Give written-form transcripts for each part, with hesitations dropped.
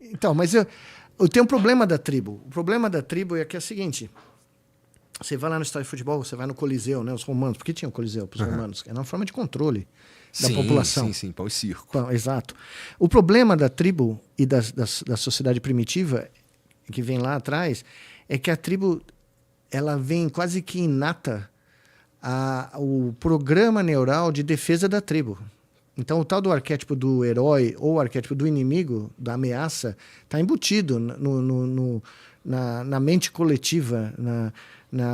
Então, mas eu tenho um problema da tribo. O problema da tribo é que é o seguinte: você vai lá no estádio de futebol, você vai no Coliseu, né? Os romanos, por que tinha o Coliseu para os romanos? Era uma forma de controle da população. Sim, pão e circo. Exato. O problema da tribo e da sociedade primitiva, que vem lá atrás, é que a tribo ela vem quase que inata o programa neural de defesa da tribo. Então, o tal do arquétipo do herói ou o arquétipo do inimigo, da ameaça, está embutido na mente coletiva,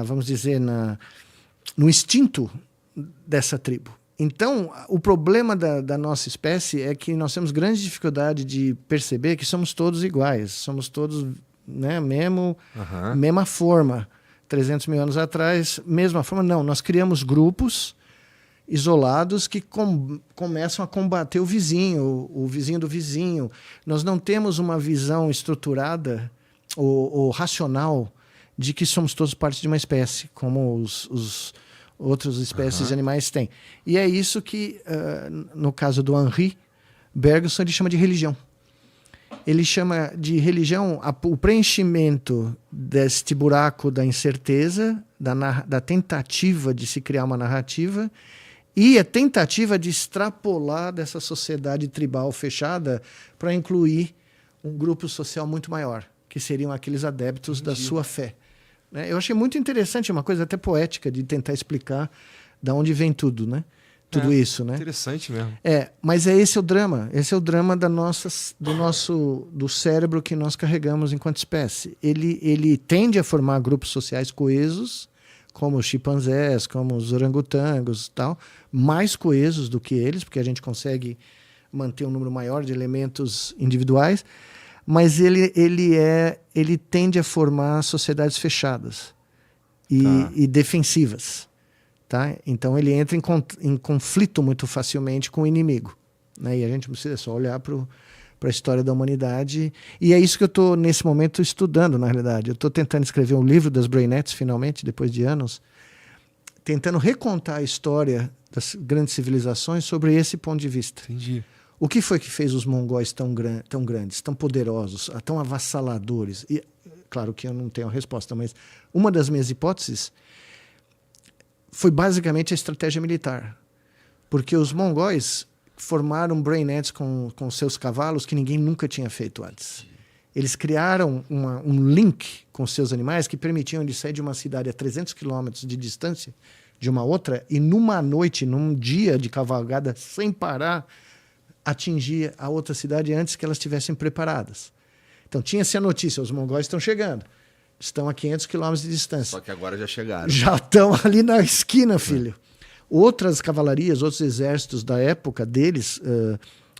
vamos dizer, no instinto dessa tribo. Então, o problema da nossa espécie é que nós temos grande dificuldade de perceber que somos todos iguais, somos todos, né, mesma forma. 300 mil anos atrás, mesma forma. Não, nós criamos grupos isolados que começam a combater o vizinho do vizinho. Nós não temos uma visão estruturada ou racional de que somos todos parte de uma espécie, como os outras espécies de animais têm. E é isso que, no caso do Henri Bergson, ele chama de religião. Ele chama de religião o preenchimento deste buraco da incerteza, da tentativa de se criar uma narrativa e a tentativa de extrapolar dessa sociedade tribal fechada para incluir um grupo social muito maior, que seriam aqueles adeptos da sua fé. Eu achei muito interessante, uma coisa até poética, de tentar explicar de onde vem tudo, né? Tudo isso, né? Interessante mesmo. Mas esse é o drama. Esse é o drama do cérebro que nós carregamos enquanto espécie. Ele tende a formar grupos sociais coesos, como os chimpanzés, como os orangotangos e tal, mais coesos do que eles, porque a gente consegue manter um número maior de elementos individuais, mas ele tende a formar sociedades fechadas e defensivas. Tá? Então ele entra em conflito muito facilmente com o inimigo. Né? E a gente precisa só olhar para a história da humanidade. E é isso que eu estou, nesse momento, estudando, na realidade. Eu estou tentando escrever um livro das Brainettes, finalmente, depois de anos, tentando recontar a história das grandes civilizações sobre esse ponto de vista. Entendi. O que foi que fez os mongóis tão grandes, tão poderosos, tão avassaladores? E, claro que eu não tenho a resposta, mas uma das minhas hipóteses foi basicamente a estratégia militar. Porque os mongóis formaram brainettes com seus cavalos que ninguém nunca tinha feito antes. Eles criaram um link com seus animais que permitiam eles sair de uma cidade a 300 quilômetros de distância de uma outra e numa noite, num dia de cavalgada, sem parar, atingir a outra cidade antes que elas estivessem preparadas. Então tinha-se a notícia, os mongóis estão chegando. Estão a 500 quilômetros de distância. Só que agora já chegaram. Já estão ali na esquina, filho. Outras cavalarias, outros exércitos da época deles,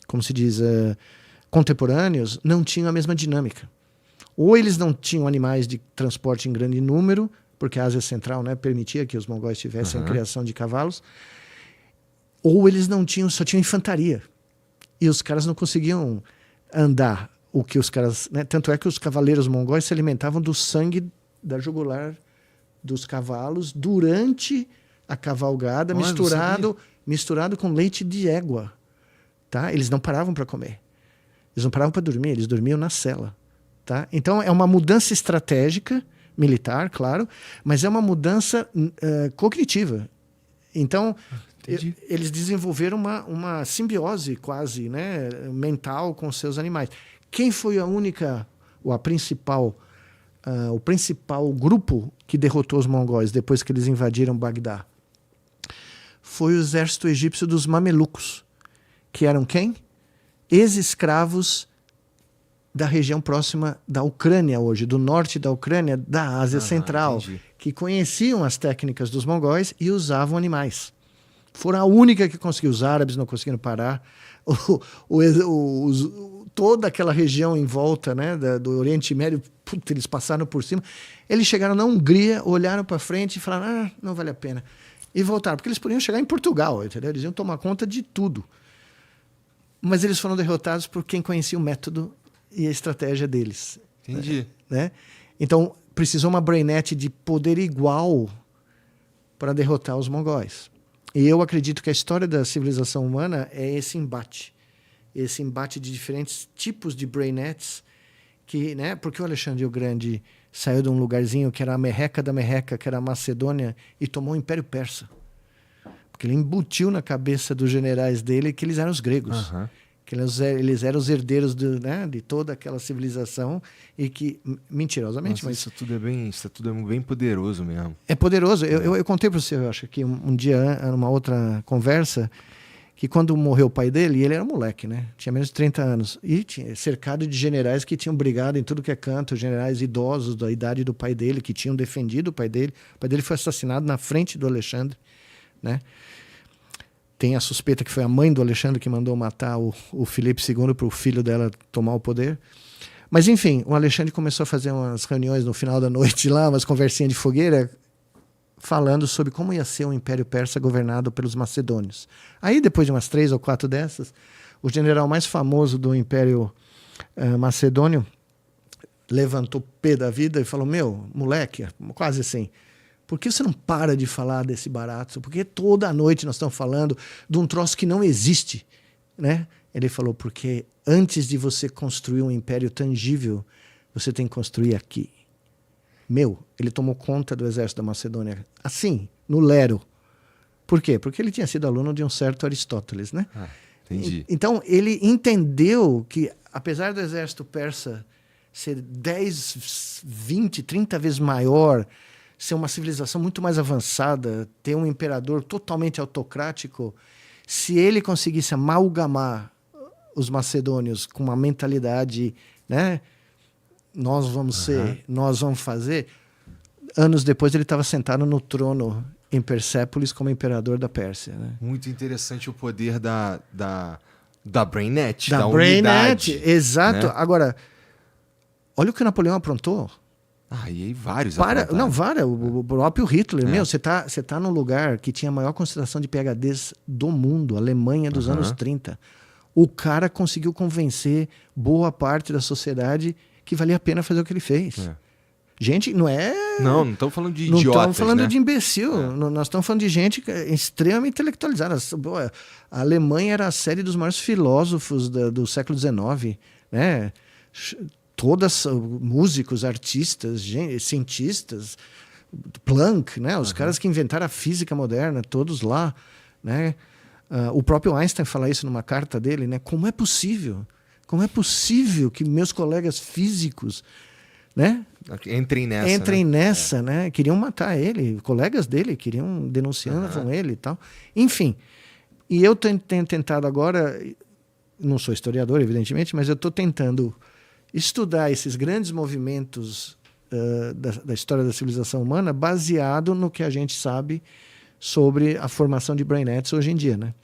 como se diz, contemporâneos, não tinham a mesma dinâmica. Ou eles não tinham animais de transporte em grande número, porque a Ásia Central, né, permitia que os mongóis tivessem a criação de cavalos, ou eles não tinham, só tinham infantaria. E os caras não conseguiam andar. O que os caras, né? Tanto é que os cavaleiros mongóis se alimentavam do sangue da jugular dos cavalos durante a cavalgada, misturado com leite de égua. Tá? Eles não paravam para comer. Eles não paravam para dormir, eles dormiam na cela. Tá? Então é uma mudança estratégica, militar, claro, mas é uma mudança cognitiva. Então, eles desenvolveram uma simbiose quase, né, mental com seus animais. Quem foi o principal grupo que derrotou os mongóis depois que eles invadiram Bagdá? Foi o exército egípcio dos mamelucos, que eram quem? Ex-escravos da região próxima da Ucrânia hoje, do norte da Ucrânia, da Ásia Central, que conheciam as técnicas dos mongóis e usavam animais. Foram a única que conseguiu. Os árabes não conseguiram parar. Toda aquela região em volta, né, do Oriente Médio, eles passaram por cima. Eles chegaram na Hungria, olharam para frente e falaram, não vale a pena. E voltaram, porque eles poderiam chegar em Portugal, entendeu? Eles iam tomar conta de tudo. Mas eles foram derrotados por quem conhecia o método e a estratégia deles. Entendi. Né? Então, precisou uma brainette de poder igual para derrotar os mongóis. E eu acredito que a história da civilização humana é esse embate esse embate de diferentes tipos de brainettes, que, né, porque o Alexandre o Grande saiu de um lugarzinho que era a merreca da merreca, que era a Macedônia, e tomou o Império Persa. Porque ele embutiu na cabeça dos generais dele que eles eram os gregos. Que eles eram os herdeiros né, de toda aquela civilização e que, mentirosamente... Nossa, mas isso tudo é bem poderoso mesmo. É poderoso. Eu contei para você, eu acho, que um dia, numa outra conversa, que quando morreu o pai dele, ele era moleque, né? Tinha menos de 30 anos. E tinha cercado de generais que tinham brigado em tudo que é canto, generais idosos da idade do pai dele, que tinham defendido o pai dele. O pai dele foi assassinado na frente do Alexandre, né? Tem a suspeita que foi a mãe do Alexandre que mandou matar o Filipe II para o filho dela tomar o poder. Mas, enfim, o Alexandre começou a fazer umas reuniões no final da noite lá, umas conversinhas de fogueira, falando sobre como ia ser o Império Persa governado pelos macedônios. Aí, depois de umas 3 ou 4 dessas, o general mais famoso do Império Macedônio levantou o pé da vida e falou: meu, moleque, quase assim, por que você não para de falar desse barato? Porque toda noite nós estamos falando de um troço que não existe, né? Ele falou: porque antes de você construir um império tangível, você tem que construir aqui. Meu, ele tomou conta do exército da Macedônia, assim, no Lero. Por quê? Porque ele tinha sido aluno de um certo Aristóteles, né? Entendi. Então, ele entendeu que, apesar do exército persa ser 10, 20, 30 vezes maior, ser uma civilização muito mais avançada, ter um imperador totalmente autocrático, se ele conseguisse amalgamar os macedônios com uma mentalidade, né? Nós vamos ser, nós vamos fazer. Anos depois ele estava sentado no trono em Persépolis como imperador da Pérsia, né? Muito interessante o poder da Brainnet, da unidade. Brainnet, exato. Né? Agora, olha o que Napoleão aprontou. E aí vários o próprio Hitler. Meu, você tá num lugar que tinha a maior concentração de PhDs do mundo, Alemanha dos anos 30. O cara conseguiu convencer boa parte da sociedade que valia a pena fazer o que ele fez. Gente, não é... Não estamos falando de não idiotas, estamos falando né? de imbecil. Nós estamos falando de gente extremamente intelectualizada. A Alemanha era a série dos maiores filósofos do século XIX, né? Todas músicos, artistas, cientistas, Planck, né? Os caras que inventaram a física moderna, todos lá, né? O próprio Einstein fala isso numa carta dele, né? Como é possível que meus colegas físicos, né? Entrem nessa, né? Queriam matar ele, colegas dele denunciavam ele e tal. Enfim, e eu tenho tentado agora, não sou historiador, evidentemente, mas eu estou tentando estudar esses grandes movimentos da história da civilização humana baseado no que a gente sabe sobre a formação de brainettes hoje em dia, né?